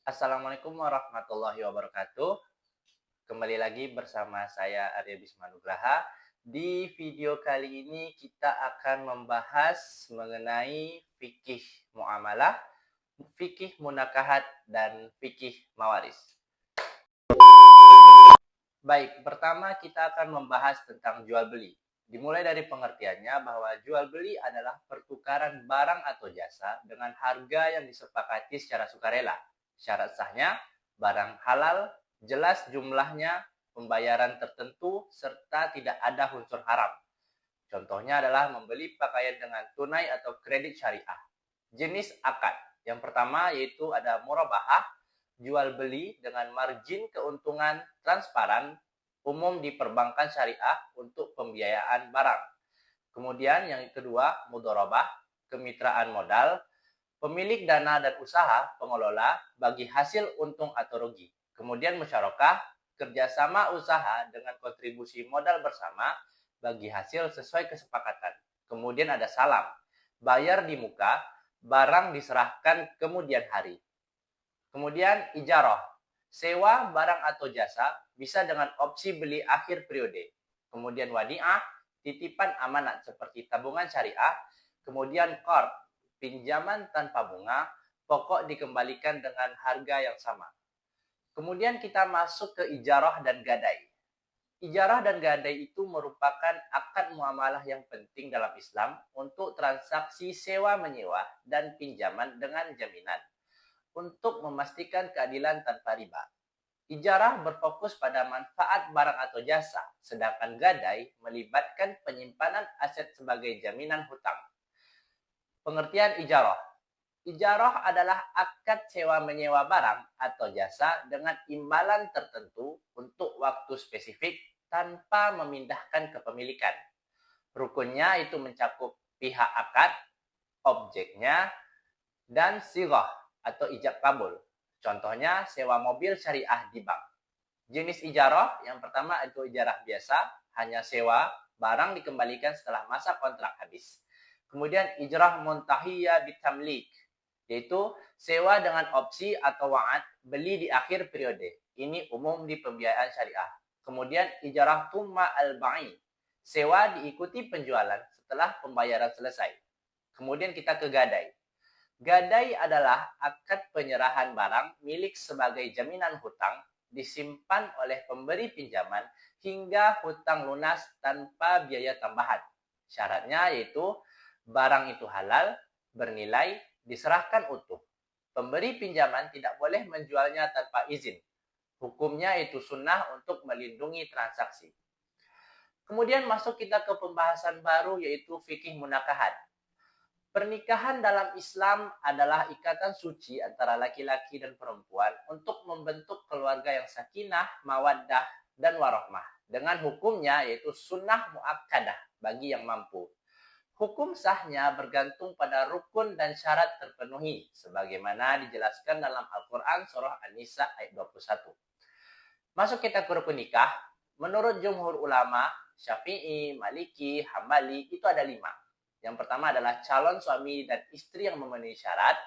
Assalamualaikum warahmatullahi wabarakatuh. Kembali lagi bersama saya Arya Bismanugraha. Di video kali ini kita akan membahas mengenai fikih muamalah, fikih munakahat, dan fikih mawaris. Baik, pertama kita akan membahas tentang jual beli. Dimulai dari pengertiannya bahwa jual beli adalah pertukaran barang atau jasa dengan harga yang disepakati secara sukarela. Syarat sahnya, barang halal, jelas jumlahnya, pembayaran tertentu, serta tidak ada unsur haram. Contohnya adalah membeli pakaian dengan tunai atau kredit syariah. Jenis akad. Yang pertama yaitu ada murabahah, jual beli dengan margin keuntungan transparan, umum di perbankan syariah untuk pembiayaan barang. Kemudian yang kedua, mudharabah, kemitraan modal, pemilik dana dan usaha, pengelola, bagi hasil untung atau rugi. Kemudian musyarakah, kerjasama usaha dengan kontribusi modal bersama, bagi hasil sesuai kesepakatan. Kemudian ada salam, bayar di muka, barang diserahkan kemudian hari. Kemudian ijarah, sewa barang atau jasa, bisa dengan opsi beli akhir periode. Kemudian wadi'ah, titipan amanat seperti tabungan syariah. Kemudian qard, pinjaman tanpa bunga, pokok dikembalikan dengan harga yang sama. Kemudian kita masuk ke ijarah dan gadai. Ijarah dan gadai itu merupakan akad muamalah yang penting dalam Islam untuk transaksi sewa-menyewa dan pinjaman dengan jaminan untuk memastikan keadilan tanpa riba. Ijarah berfokus pada manfaat barang atau jasa, sedangkan gadai melibatkan penyimpanan aset sebagai jaminan hutang. Pengertian ijarah. Ijarah adalah akad sewa-menyewa barang atau jasa dengan imbalan tertentu untuk waktu spesifik tanpa memindahkan kepemilikan. Rukunnya itu mencakup pihak akad, objeknya, dan sirah atau ijab kabul. Contohnya sewa mobil syariah di bank. Jenis ijarah yang pertama itu ijarah biasa, hanya sewa, barang dikembalikan setelah masa kontrak habis. Kemudian ijarah muntahiyah bitamlik, yaitu sewa dengan opsi atau wa'ad, beli di akhir periode. Ini umum di pembiayaan syariah. Kemudian ijarah tumma al-ba'i, sewa diikuti penjualan setelah pembayaran selesai. Kemudian kita ke gadai. Gadai adalah akad penyerahan barang milik sebagai jaminan hutang disimpan oleh pemberi pinjaman hingga hutang lunas tanpa biaya tambahan. Syaratnya yaitu barang itu halal, bernilai, diserahkan utuh. Pemberi pinjaman tidak boleh menjualnya tanpa izin. Hukumnya itu sunnah untuk melindungi transaksi. Kemudian masuk kita ke pembahasan baru yaitu fikih munakahat. Pernikahan dalam Islam adalah ikatan suci antara laki-laki dan perempuan untuk membentuk keluarga yang sakinah, mawaddah, dan warahmah. Dengan hukumnya yaitu sunnah muakkadah bagi yang mampu. Hukum sahnya bergantung pada rukun dan syarat terpenuhi, sebagaimana dijelaskan dalam Al-Quran surah An-Nisa ayat 21. Masuk kita ke rukun nikah. Menurut jumhur ulama, Syafi'i, Maliki, Hambali, itu ada 5. Yang pertama adalah calon suami dan istri yang memenuhi syarat.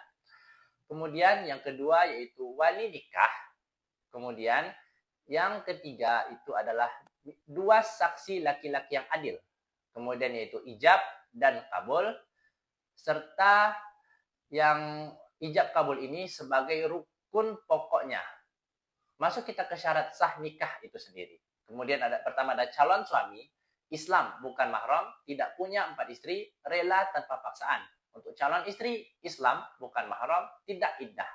Kemudian yang kedua yaitu wali nikah. Kemudian yang ketiga itu adalah 2 saksi laki-laki yang adil. Kemudian yaitu ijab dan kabul. Serta yang ijab kabul ini sebagai rukun pokoknya. Masuk kita ke syarat sah nikah itu sendiri. Kemudian pertama ada calon suami, Islam bukan mahram, tidak punya 4 istri, rela tanpa paksaan. Untuk calon istri, Islam bukan mahram, tidak iddah.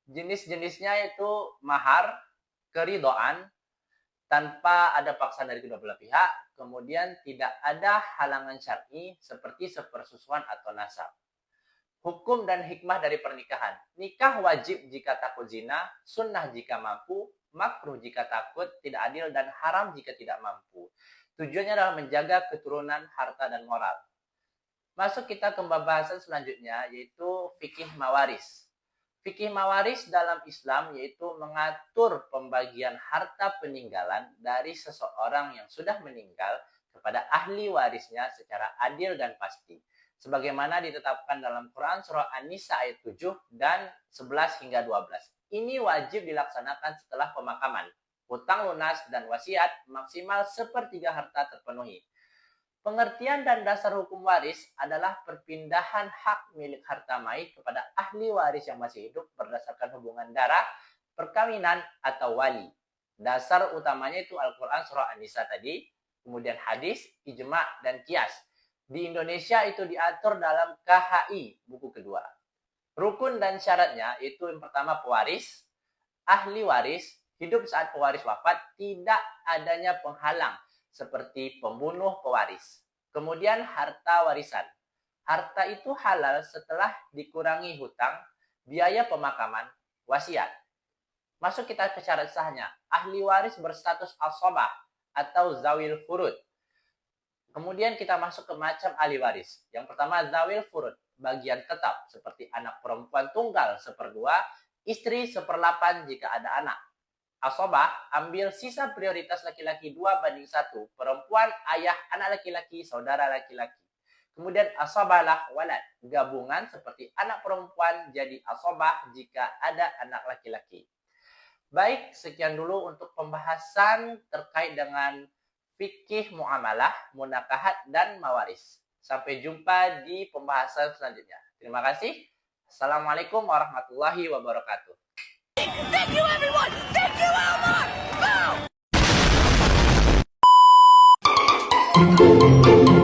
Jenis-jenisnya itu mahar, keridhaan, tanpa ada paksaan dari kedua belah pihak, kemudian tidak ada halangan syar'i seperti sepersusuan atau nasab. Hukum dan hikmah dari pernikahan. Nikah wajib jika takut zina, sunnah jika mampu, makruh jika takut, tidak adil, dan haram jika tidak mampu. Tujuannya adalah menjaga keturunan, harta, dan moral. Masuk kita ke pembahasan selanjutnya, yaitu fikih mawaris. Fikih mawaris dalam Islam yaitu mengatur pembagian harta peninggalan dari seseorang yang sudah meninggal kepada ahli warisnya secara adil dan pasti. sebagaimana ditetapkan dalam Quran surah An-Nisa ayat 7 dan 11 hingga 12. Ini wajib dilaksanakan setelah pemakaman. Hutang lunas dan wasiat maksimal sepertiga harta terpenuhi. Pengertian dan dasar hukum waris adalah perpindahan hak milik harta mayit kepada ahli waris yang masih hidup berdasarkan hubungan darah, perkawinan, atau wali. Dasar utamanya itu Al-Quran surah An-Nisa tadi, kemudian hadis, ijma, dan kias. Di Indonesia itu diatur dalam KHI, buku kedua. Rukun dan syaratnya itu yang pertama pewaris, ahli waris, hidup saat pewaris wafat, tidak adanya penghalang seperti pembunuh pewaris. Kemudian harta warisan. Harta itu halal setelah dikurangi hutang, biaya pemakaman, wasiat. Masuk kita ke syarat sahnya. Ahli waris berstatus asobah atau zawil furud. Kemudian kita masuk ke macam ahli waris. Yang pertama zawil furud, bagian tetap seperti anak perempuan tunggal 1/2, istri 1/8 jika ada anak. Asobah, ambil sisa prioritas laki-laki 2:1, perempuan, ayah, anak laki-laki, saudara laki-laki. Kemudian asobahlah walad, gabungan seperti anak perempuan jadi asobah jika ada anak laki-laki. Baik, sekian dulu untuk pembahasan terkait dengan fikih muamalah, munakahat, dan mawaris. Sampai jumpa di pembahasan selanjutnya. Terima kasih. Assalamualaikum warahmatullahi wabarakatuh. Thank you, everyone! Thank you, Elmar! Boom!